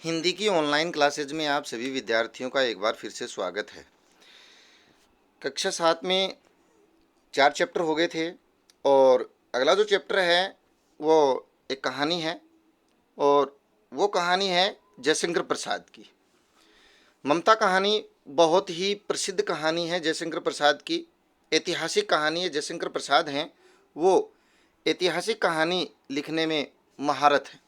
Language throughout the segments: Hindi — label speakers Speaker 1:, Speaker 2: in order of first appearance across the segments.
Speaker 1: हिंदी की ऑनलाइन क्लासेज में आप सभी विद्यार्थियों का एक बार फिर से स्वागत है। कक्षा 7 में 4 चैप्टर हो गए थे और अगला जो चैप्टर है वो एक कहानी है और वो कहानी है जयशंकर प्रसाद की। ममता कहानी बहुत ही प्रसिद्ध कहानी है जयशंकर प्रसाद की, ऐतिहासिक कहानी है। जयशंकर प्रसाद हैं वो ऐतिहासिक कहानी लिखने में महारत है।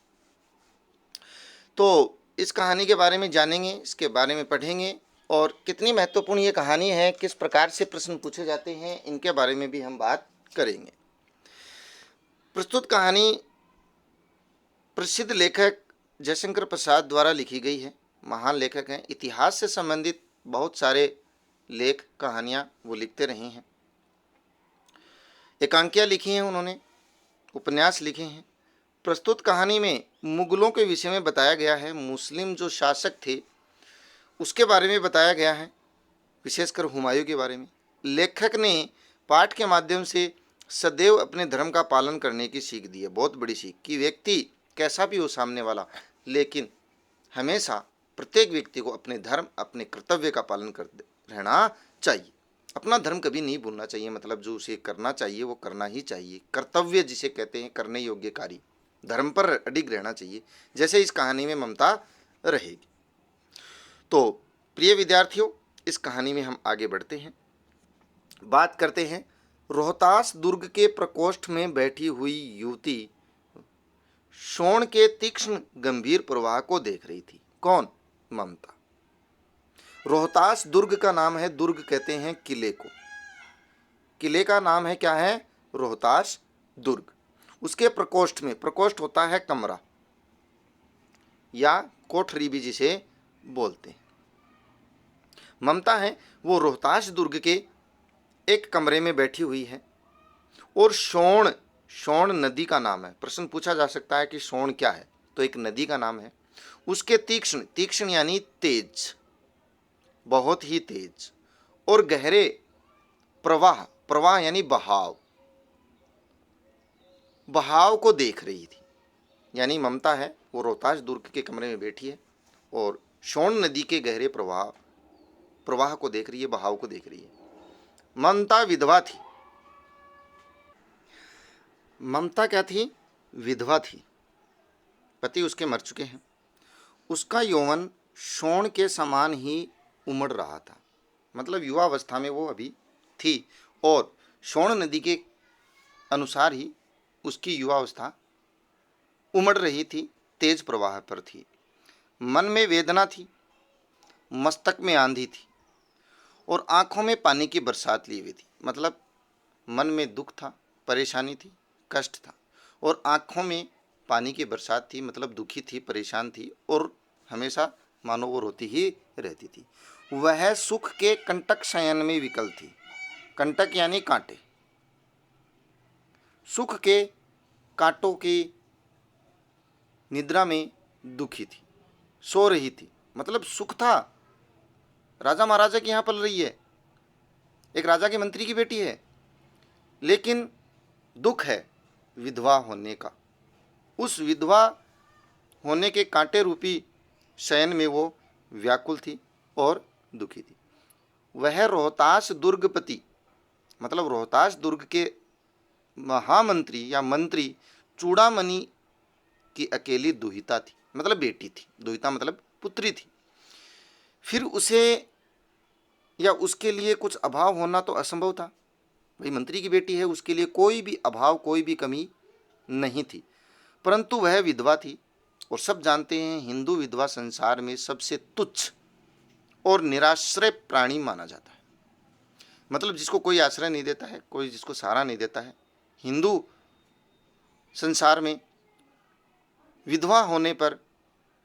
Speaker 1: तो इस कहानी के बारे में जानेंगे, इसके बारे में पढ़ेंगे और कितनी महत्वपूर्ण ये कहानी है, किस प्रकार से प्रश्न पूछे जाते हैं, इनके बारे में भी हम बात करेंगे। प्रस्तुत कहानी प्रसिद्ध लेखक जयशंकर प्रसाद द्वारा लिखी गई है। महान लेखक हैं, इतिहास से संबंधित बहुत सारे लेख कहानियाँ वो लिखते रहे हैं। एकांकियाँ लिखी हैं उन्होंने, उपन्यास लिखे हैं। प्रस्तुत कहानी में मुगलों के विषय में बताया गया है। मुस्लिम जो शासक थे उसके बारे में बताया गया है, विशेषकर हुमायूं के बारे में। लेखक ने पाठ के माध्यम से सदैव अपने धर्म का पालन करने की सीख दी है, बहुत बड़ी सीख, कि व्यक्ति कैसा भी हो सामने वाला, लेकिन हमेशा प्रत्येक व्यक्ति को अपने धर्म, अपने कर्तव्य का पालन कर रहना चाहिए। अपना धर्म कभी नहीं भूलना चाहिए, मतलब जो उसे करना चाहिए वो करना ही चाहिए। कर्तव्य जिसे कहते हैं, करने योग्य कार्य, धर्म पर अडिग रहना चाहिए, जैसे इस कहानी में ममता रहेगी। तो प्रिय विद्यार्थियों, इस कहानी में हम आगे बढ़ते हैं, बात करते हैं। रोहतास दुर्ग के प्रकोष्ठ में बैठी हुई युवती शोण के तीक्ष्ण गंभीर प्रवाह को देख रही थी। कौन? ममता। रोहतास दुर्ग का नाम है, दुर्ग कहते हैं किले को, किले का नाम है क्या है? रोहतास दुर्ग। उसके प्रकोष्ठ में, प्रकोष्ठ होता है कमरा या कोठरी भी जिसे बोलते हैं। ममता है वो रोहतास दुर्ग के एक कमरे में बैठी हुई है और शोण, शोण नदी का नाम है। प्रश्न पूछा जा सकता है कि शोण क्या है, तो एक नदी का नाम है। उसके तीक्ष्ण, तीक्ष्ण यानी तेज, बहुत ही तेज, और गहरे प्रवाह, प्रवाह यानी बहाव, बहाव को देख रही थी। यानी ममता है वो रोहतास दुर्ग के कमरे में बैठी है और शोण नदी के गहरे प्रवाह, प्रवाह को देख रही है, बहाव को देख रही है। ममता विधवा थी। ममता क्या थी? विधवा थी, पति उसके मर चुके हैं। उसका यौवन शोण के समान ही उमड़ रहा था, मतलब युवावस्था में वो अभी थी और शोण नदी के अनुसार ही उसकी युवावस्था उमड़ रही थी, तेज प्रवाह पर थी। मन में वेदना थी, मस्तक में आंधी थी और आंखों में पानी की बरसात ली हुई थी। मतलब मन में दुख था, परेशानी थी, कष्ट था, और आंखों में पानी की बरसात थी, मतलब दुखी थी, परेशान थी और हमेशा मानो वो रोती ही रहती थी। वह सुख के कंटक शयन में विकल थी। कंटक यानी कांटे, सुख के कांटों की निद्रा में दुखी थी, सो रही थी। मतलब सुख था, राजा महाराजा की यहाँ पल रही है, एक राजा के मंत्री की बेटी है, लेकिन दुख है विधवा होने का। उस विधवा होने के कांटे रूपी शयन में वो व्याकुल थी और दुखी थी। वह रोहतास दुर्गपति, मतलब रोहतास दुर्ग के महामंत्री या मंत्री चूड़ामणि की अकेली दुहिता थी, मतलब बेटी थी। दुहिता मतलब पुत्री थी। फिर उसे या उसके लिए कुछ अभाव होना तो असंभव था। भाई मंत्री की बेटी है, उसके लिए कोई भी अभाव, कोई भी कमी नहीं थी, परंतु वह विधवा थी। और सब जानते हैं हिंदू विधवा संसार में सबसे तुच्छ और निराश्रय प्राणी माना जाता है। मतलब जिसको कोई आश्रय नहीं देता है, कोई जिसको सहारा नहीं देता है। हिंदू संसार में विधवा होने पर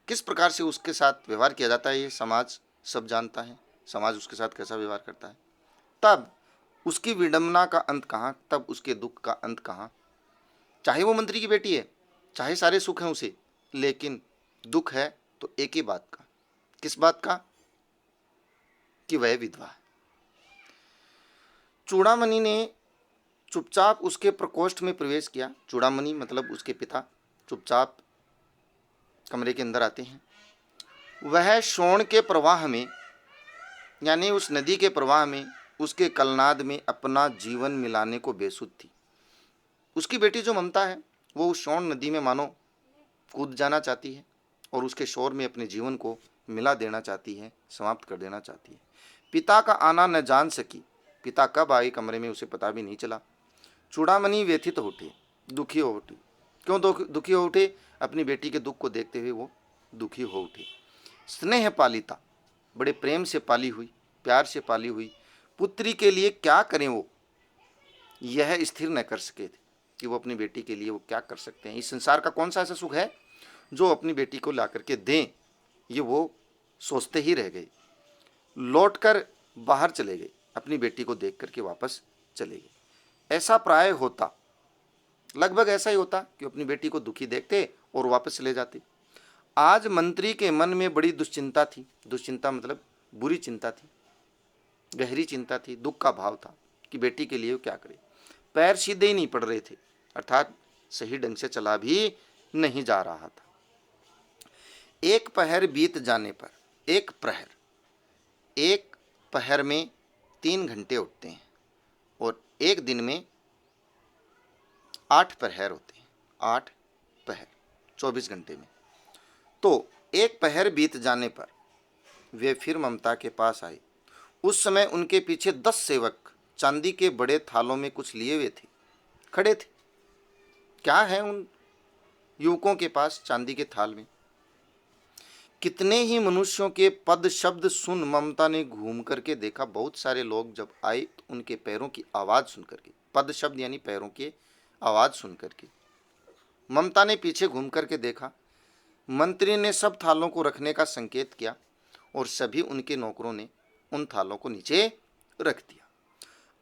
Speaker 1: किस प्रकार से उसके साथ व्यवहार किया जाता है, ये समाज सब जानता है। समाज उसके साथ कैसा व्यवहार करता है। तब उसकी विडंबना का अंत कहाँ, तब उसके दुख का अंत कहाँ। चाहे वो मंत्री की बेटी है, चाहे सारे सुख हैं उसे, लेकिन दुख है तो एक ही बात का। किस बात का? कि वह विधवा है। चूड़ामणि ने चुपचाप उसके प्रकोष्ठ में प्रवेश किया। चूड़ामणि मतलब उसके पिता चुपचाप कमरे के अंदर आते हैं। वह शोण के प्रवाह में, यानी उस नदी के प्रवाह में, उसके कलनाद में अपना जीवन मिलाने को बेसुध थी। उसकी बेटी जो ममता है वो उस शोण नदी में मानो कूद जाना चाहती है और उसके शोर में अपने जीवन को मिला देना चाहती है, समाप्त कर देना चाहती है। पिता का आना न जान सकी, पिता कब आए कमरे में उसे पता भी नहीं चला। चूड़ामणि व्यथित हो उठे, दुखी हो उठी। क्यों दुखी हो उठे? अपनी बेटी के दुख को देखते हुए वो दुखी हो उठे। स्नेह पालिता, बड़े प्रेम से पाली हुई, प्यार से पाली हुई पुत्री के लिए क्या करें वो, यह स्थिर न कर सके थे कि वो अपनी बेटी के लिए वो क्या कर सकते हैं। इस संसार का कौन सा ऐसा सुख है जो अपनी बेटी को ला करके दें, ये वो सोचते ही रह गए। लौटकर बाहर चले गए, अपनी बेटी को देख करके वापस चले गए। ऐसा प्राय होता, लगभग ऐसा ही होता कि अपनी बेटी को दुखी देखते और वापस चले जाते। आज मंत्री के मन में बड़ी दुश्चिंता थी। दुश्चिंता मतलब बुरी चिंता थी, गहरी चिंता थी, दुख का भाव था कि बेटी के लिए वो क्या करे। पैर सीधे ही नहीं पड़ रहे थे, अर्थात सही ढंग से चला भी नहीं जा रहा था। एक पहर बीत जाने पर, एक पहर में 3 घंटे उठते हैं और एक दिन में 8 पहर होते हैं। 8 पहर 24 घंटे में। तो एक पहर बीत जाने पर वे फिर ममता के पास आए। उस समय उनके पीछे 10 सेवक चांदी के बड़े थालों में कुछ लिए हुए थे, खड़े थे। क्या है उन युवकों के पास चांदी के थाल में? कितने ही मनुष्यों के पद शब्द सुन ममता ने घूम करके देखा। बहुत सारे लोग जब आए तो उनके पैरों की आवाज़ सुन करके, पद शब्द यानी पैरों की आवाज़ सुन करके ममता ने पीछे घूम करके देखा। मंत्री ने सब थालों को रखने का संकेत किया और सभी उनके नौकरों ने उन थालों को नीचे रख दिया।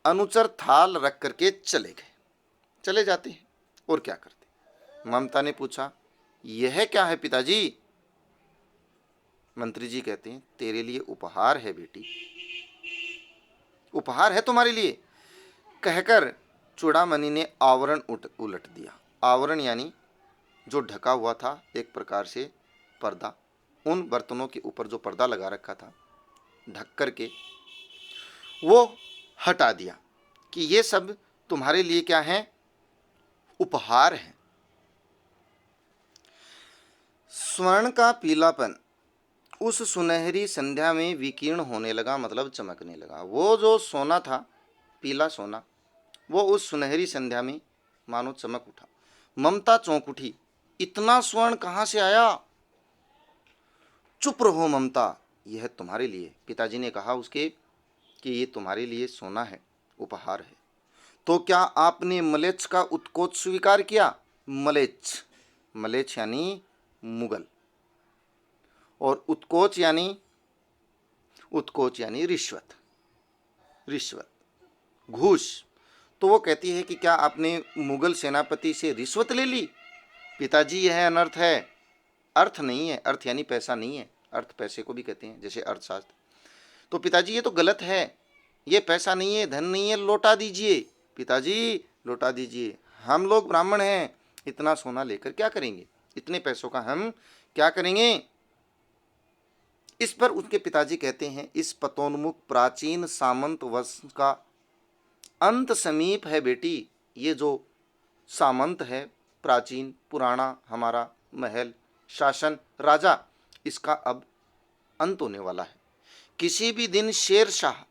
Speaker 1: अनुचर थाल रख करके चले गए। चले जाते हैं और क्या करते? ममता ने पूछा, यह क्या है पिताजी? मंत्री जी कहते हैं, तेरे लिए उपहार है बेटी, उपहार है तुम्हारे लिए। कहकर चूड़ामणि ने आवरण उलट दिया। आवरण यानी जो ढका हुआ था एक प्रकार से पर्दा, उन बर्तनों के ऊपर जो पर्दा लगा रखा था ढक करके वो हटा दिया कि ये सब तुम्हारे लिए क्या है? उपहार है। स्वर्ण का पीलापन उस सुनहरी संध्या में विकीर्ण होने लगा, मतलब चमकने लगा। वो जो सोना था, पीला सोना, वो उस सुनहरी संध्या में मानो चमक उठा। ममता चौंक उठी, इतना स्वर्ण कहाँ से आया? चुप रहो ममता, यह तुम्हारे लिए। पिताजी ने कहा उसके कि ये तुम्हारे लिए सोना है, उपहार है। तो क्या आपने मलेच्छ का उत्कोच स्वीकार किया? मलेच्छ, मलेच्छ यानी मुगल, और उत्कोच यानी रिश्वत, रिश्वत, घूस। तो वो कहती है कि क्या आपने मुगल सेनापति से रिश्वत ले ली? पिताजी यह अनर्थ है, अर्थ नहीं है। अर्थ यानी पैसा नहीं है, अर्थ पैसे को भी कहते हैं, जैसे अर्थशास्त्र। तो पिताजी ये तो गलत है, ये पैसा नहीं है, धन नहीं है, लौटा दीजिए। पिताजी लौटा दीजिए, हम लोग ब्राह्मण हैं, इतना सोना लेकर क्या करेंगे? इतने पैसों का हम क्या करेंगे? इस पर उसके पिताजी कहते हैं, इस पतोन्मुख प्राचीन सामंत वंश का अंत समीप है बेटी। ये जो सामंत है, प्राचीन पुराना हमारा महल शासन राजा, इसका अब अंत होने वाला है। किसी भी दिन शेर शाह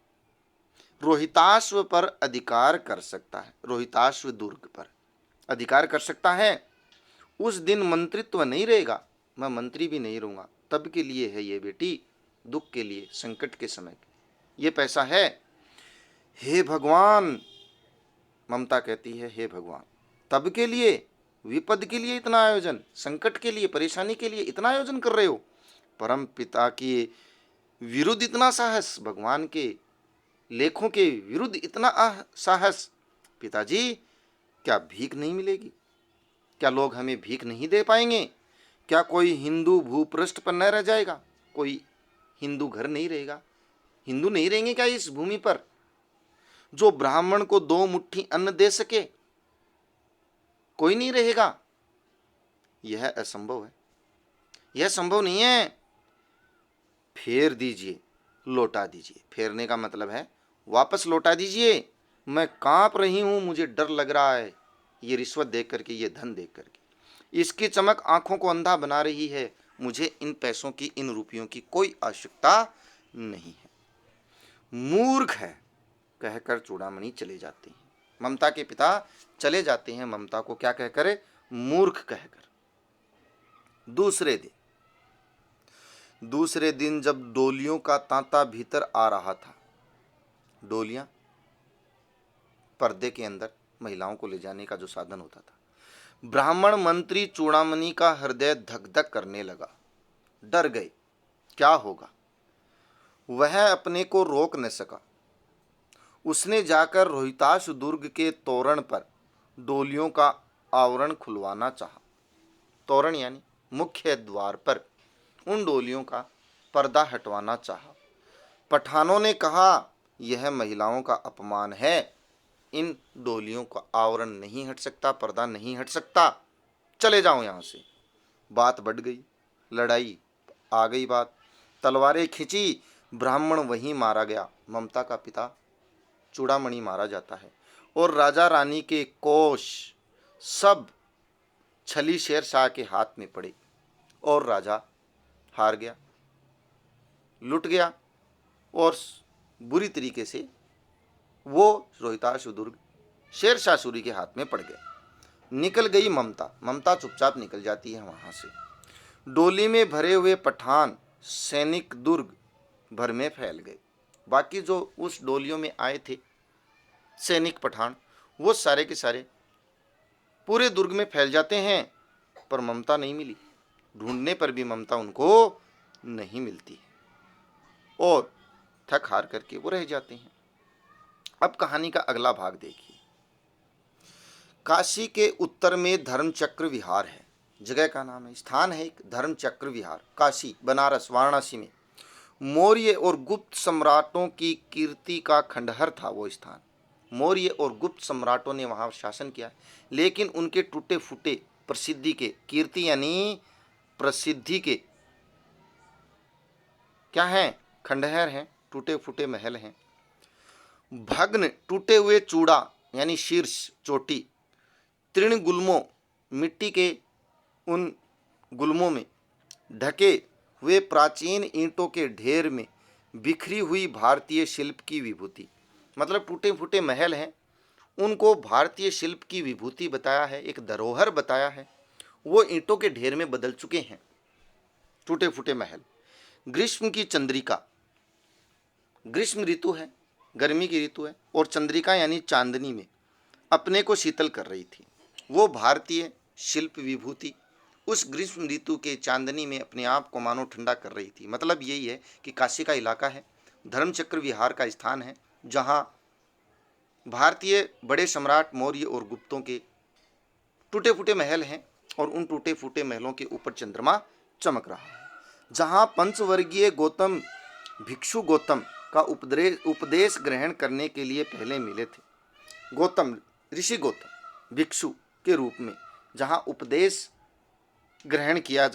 Speaker 1: रोहिताश्व पर अधिकार कर सकता है, रोहिताश्व दुर्ग पर अधिकार कर सकता है। उस दिन मंत्रित्व नहीं रहेगा, मैं मंत्री भी नहीं रहूँगा। तब के लिए है ये बेटी, दुख के लिए, संकट के समय ये पैसा है। हे भगवान, ममता कहती है, हे भगवान, तब के लिए, विपद के लिए इतना आयोजन, संकट के लिए, परेशानी के लिए इतना आयोजन कर रहे हो। परम पिता के विरुद्ध इतना साहस, भगवान के लेखों के विरुद्ध इतना साहस। पिताजी क्या भीख नहीं मिलेगी? क्या लोग हमें भीख नहीं दे पाएंगे? क्या कोई हिंदू भूपृष्ठ पर न रह जाएगा? कोई हिंदू घर नहीं रहेगा? हिंदू नहीं रहेंगे क्या इस भूमि पर जो ब्राह्मण को 2 मुट्ठी अन्न दे सके? कोई नहीं रहेगा। यह असंभव है, यह संभव नहीं है। फेर दीजिए, लौटा दीजिए। फेरने का मतलब है वापस लौटा दीजिए, मैं कांप रही हूँ, मुझे डर लग रहा है ये रिश्वत देख करके, ये धन देख करके। इसकी चमक आंखों को अंधा बना रही है, मुझे इन पैसों की, इन रुपयों की कोई आवश्यकता नहीं है। मूर्ख है कहकर चूड़ामणि चले जाते हैं। ममता के पिता चले जाते हैं ममता को क्या कहकर? मूर्ख कहकर। दूसरे दिन जब डोलियों का तांता भीतर आ रहा था, डोलियां पर्दे के अंदर महिलाओं को ले जाने का जो साधन होता था, ब्राह्मण मंत्री चूड़ामणि का हृदय धक धक करने लगा। डर गए, क्या होगा? वह अपने को रोक न सका। उसने जाकर रोहिताश दुर्ग के तोरण पर डोलियों का आवरण खुलवाना चाहा। तोरण यानी मुख्य द्वार पर उन डोलियों का पर्दा हटवाना चाहा। पठानों ने कहा, यह महिलाओं का अपमान है, इन डोलियों का आवरण नहीं हट सकता, पर्दा नहीं हट सकता, चले जाओ यहाँ से। बात बढ़ गई, लड़ाई आ गई बात, तलवारें खींची, ब्राह्मण वहीं मारा गया। ममता का पिता चूड़ामणि मारा जाता है और राजा रानी के कोष सब छली शेरशाह के हाथ में पड़े और राजा हार गया, लुट गया और बुरी तरीके से वो रोहिताश दुर्ग शेरशाह सूरी के हाथ में पड़ गया। निकल गई ममता, ममता चुपचाप निकल जाती है वहां से। डोली में भरे हुए पठान सैनिक दुर्ग भर में फैल गए। बाकी जो उस डोलियों में आए थे सैनिक पठान, वो सारे के सारे पूरे दुर्ग में फैल जाते हैं, पर ममता नहीं मिली। ढूंढने पर भी ममता उनको नहीं मिलती है और थक हार करके वो रह जाते हैं। अब कहानी का अगला भाग देखिए। काशी के उत्तर में धर्मचक्र विहार है, जगह का नाम है, स्थान है एक धर्मचक्र विहार। काशी, बनारस, वाराणसी में मौर्य और गुप्त सम्राटों की कीर्ति का खंडहर था वो स्थान। मौर्य और गुप्त सम्राटों ने वहाँ शासन किया, लेकिन उनके टूटे फूटे प्रसिद्धि के, कीर्ति यानी प्रसिद्धि के क्या हैं? खंडहर हैं, टूटे फूटे महल हैं। भग्न टूटे हुए चूड़ा यानी शीर्ष, चोटी, तृण गुल्मों, मिट्टी के उन गुल्मों में ढके हुए प्राचीन ईंटों के ढेर में बिखरी हुई भारतीय शिल्प की विभूति। मतलब टूटे फूटे महल हैं, उनको भारतीय शिल्प की विभूति बताया है, एक धरोहर बताया है, वो ईंटों के ढेर में बदल चुके हैं टूटे फूटे महल। ग्रीष्म की चंद्रिका, ग्रीष्म ऋतु है, गर्मी की ऋतु है, और चंद्रिका यानी चांदनी में अपने को शीतल कर रही थी। वो भारतीय शिल्प विभूति उस ग्रीष्म ऋतु के चांदनी में अपने आप को मानो ठंडा कर रही थी। मतलब यही है कि काशी का इलाका है, धर्मचक्र विहार का स्थान है, जहाँ भारतीय बड़े सम्राट मौर्य और गुप्तों के टूटे फूटे महल हैं और उन टूटे फूटे महलों के ऊपर चंद्रमा चमक रहा है। जहाँ पंचवर्गीय गौतम भिक्षु गौतम का उपदेश ग्रहण करने के लिए पहले मिले थे। गौतम, ऋषि गौतम भिक्षु के रूप में जहाँ उपदेश ग्रहण किया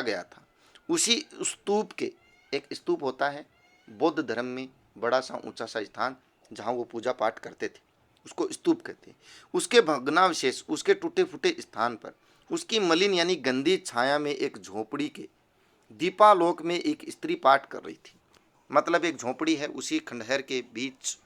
Speaker 1: गया था, उसी स्तूप के, एक स्तूप होता है बौद्ध धर्म में बड़ा सा ऊंचा सा स्थान जहाँ वो पूजा पाठ करते थे, उसको स्तूप कहते हैं। उसके भग्नावशेष, उसके टूटे फूटे स्थान पर उसकी मलिन यानी गंदी छाया में एक झोपड़ी के दीपालोक में एक स्त्री पाठ कर रही थी। मतलब एक झोपड़ी है उसी खंडहर के बीच,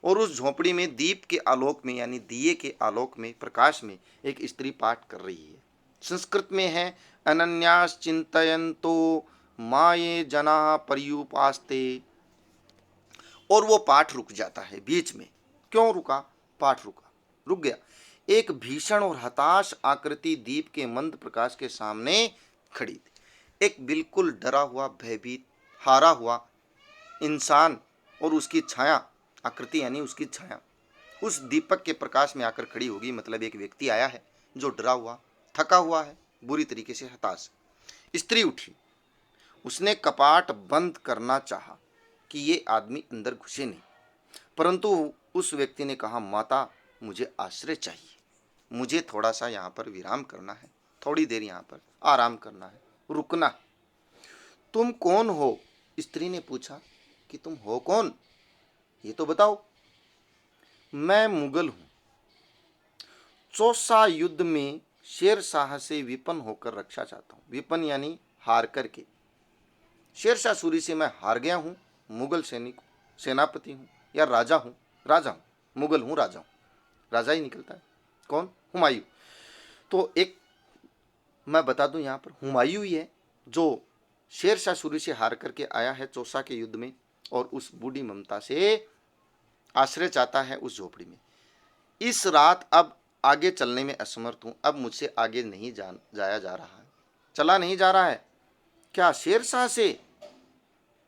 Speaker 1: और उस झोपड़ी में दीप के आलोक में यानी दिए के आलोक में, प्रकाश में एक स्त्री पाठ कर रही है। संस्कृत में है, अनन्यास चिंतयन्तो माये जना पर्युपास्ते। और वो पाठ रुक जाता है बीच में। क्यों रुका? पाठ रुक गया। एक भीषण और हताश आकृति दीप के मंद प्रकाश के सामने खड़ी थी। एक बिल्कुल डरा हुआ, भयभीत, हारा हुआ इंसान और उसकी छाया, आकृति यानी उसकी छाया उस दीपक के प्रकाश में आकर खड़ी होगी। मतलब एक व्यक्ति आया है जो डरा हुआ, थका हुआ है, बुरी तरीके से हताश। स्त्री उठी, उसने कपाट बंद करना चाहा कि ये आदमी अंदर घुसे नहीं, परंतु उस व्यक्ति ने कहा, माता मुझे आश्रय चाहिए, मुझे थोड़ा सा यहाँ पर विराम करना है, थोड़ी देर यहाँ पर आराम करना है, रुकना है। तुम कौन हो? स्त्री ने पूछा कि तुम हो कौन, ये तो बताओ। मैं मुगल हूं, चौसा युद्ध में शेर शाह से विपन्न होकर रक्षा चाहता हूं। विपन्न यानी हार करके। शेर शाह सूरी से मैं हार गया हूं, मुगल सैनिक सेनापति हूं या राजा हूं। राजा हूं, मुगल हूं, राजा हूं, राजा ही निकलता है। कौन? हुमायूं। तो एक मैं बता दूं यहाँ पर हुमायूं ही है जो शेर शाह सूरी से हार करके आया है चौसा के युद्ध में और उस बूढ़ी ममता से आश्रय चाहता है उस झोपड़ी में। इस रात अब आगे चलने में असमर्थ हूं, अब मुझसे आगे नहीं जाया जा रहा है, चला नहीं जा रहा है। क्या शेर शाह से?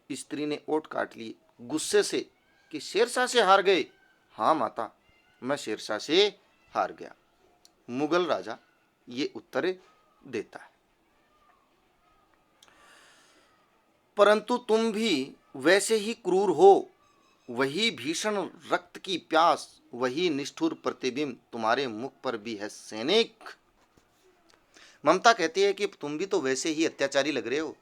Speaker 1: स्त्री ने ओठ काट लिए गुस्से से कि शेर शाह से हार गए? हाँ माता, मैं शेर शाह से हार गया। मुगल राजा ये उत्तर देता है। परंतु तुम भी वैसे ही क्रूर हो, वही भीषण रक्त की प्यास, वही निष्ठुर प्रतिबिंब तुम्हारे मुख पर भी है सैनिक। ममता कहती है कि तुम भी तो वैसे ही अत्याचारी लग रहे हो,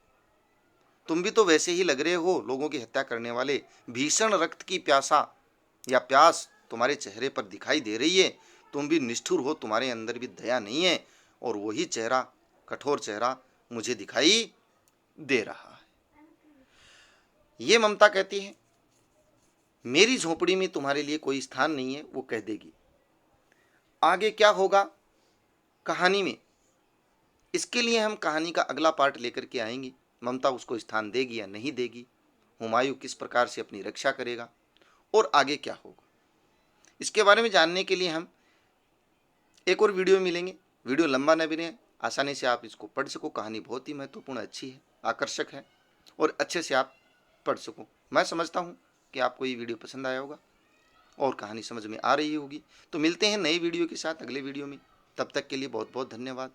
Speaker 1: तुम भी तो वैसे ही लग रहे हो लोगों की हत्या करने वाले। भीषण रक्त की प्यासा या प्यास तुम्हारे चेहरे पर दिखाई दे रही है, तुम भी निष्ठुर हो, तुम्हारे अंदर भी दया नहीं है, और वही चेहरा, कठोर चेहरा मुझे दिखाई दे रहा है। ये ममता कहती है मेरी झोपड़ी में तुम्हारे लिए कोई स्थान नहीं है, वो कह देगी। आगे क्या होगा कहानी में, इसके लिए हम कहानी का अगला पार्ट लेकर के आएंगे। ममता उसको स्थान देगी या नहीं देगी, हुमायूं किस प्रकार से अपनी रक्षा करेगा और आगे क्या होगा, इसके बारे में जानने के लिए हम एक और वीडियो मिलेंगे। वीडियो लंबा न बने, आसानी से आप इसको पढ़ सको। कहानी बहुत ही महत्वपूर्ण, अच्छी है, आकर्षक है और अच्छे से आप पढ़ सको। मैं समझता हूँ कि आपको ये वीडियो पसंद आया होगा और कहानी समझ में आ रही होगी। तो मिलते हैं नई वीडियो के साथ अगले वीडियो में। तब तक के लिए बहुत बहुत धन्यवाद।